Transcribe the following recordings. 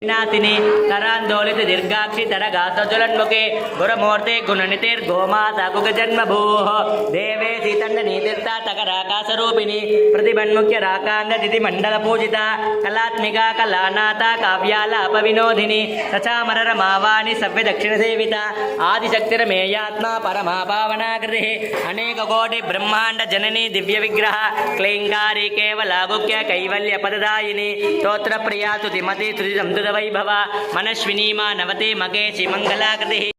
नासिनी तरांदोलित दीर्घाक्षि तरगासज्वलन्मुखे गुरुमूर्ते गुणनितिर्गोमाता गुगजन्मभूः देवे सीतण्डनीतीर्था तकराकाशरूपिणी प्रतिबन्मुख्य राकान्धतिथि मण्डलपूजिता कलात्मिका कलानाथा काव्यालापविनोदिनी सचामररमावाणि सव्यदक्षिणसेविता आदिशक्तिरमेयात्मा परमा पावनाकृतिः अनेककोटि ब्रह्माण्ड जननी दिव्यविग्रह क्लैङ्कारी केवलागुक्य कैवल्यपददायिनी स्तोत्रप्रिया स्तुतिमती स्तुतिसंस्तुत वैभव मनस्विनी मानवते मगेशि मंगलाकृतिः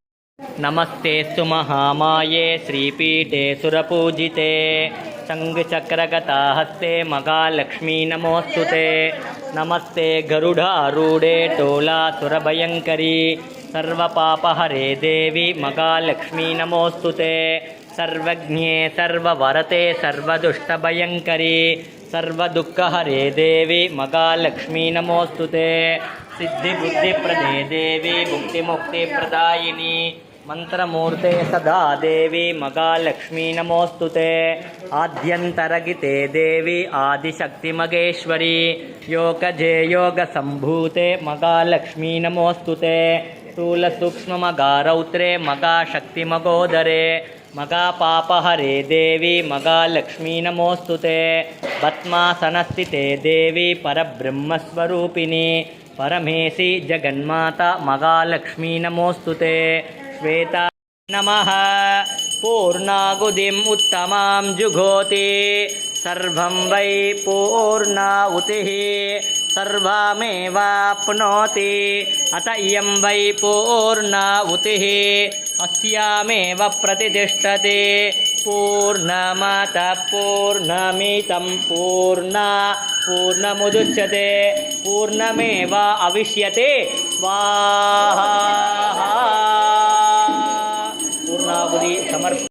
नमस्तेस्तु महामाये श्रीपीठे सुरपूजिते शङ्खचक्रगदाहस्ते महालक्ष्मी नमोऽस्तुते नमस्ते गरुडारूढे टोलासुरभयङ्करी सर्वपापहरे देवी महालक्ष्मी नमोऽस्तुते सर्वज्ञे सर्ववरते सर्वदुष्टभयङ्करी सर्वदुःखहरे देवी महालक्ष्मी नमोऽस्तुते सिद्धिबुद्धिप्रदे देवी मुक्तिमुक्तिप्रदायिनी मंत्रमूर्ते सदा देवी महालक्ष्मी नमोऽस्तुते आद्यन्तरगिते देवी आदिशक्तिमगेश्वरी योगजे योगसम्भूते महालक्ष्मी नमोऽस्तुते स्थूलसूक्ष्ममगारौत्रे मगाशक्तिमगोदरे मगापापहरे देवी महालक्ष्मी नमोऽस्तुते पद्मासनस्थिते देवी परब्रह्मस्वरूपिणी परमेशि जगन्माता महालक्ष्मी नमोऽस्तुते श्वेता नमः पूर्णाहुतिम् उत्तमां जुहोति सर्वं वै पूर्णाहुतिः सर्वमेवाप्नोति अत इयं वै पूर्णाहुतिः अस्यामेव प्रतिष्ठते पूर्णमतः पूर्णमिदं पूर्णमुदच्यते पूर्णमेव अविष्यते स्वाहा पूर्णाहुति समर्पयामि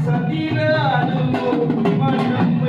सदिरानु मनम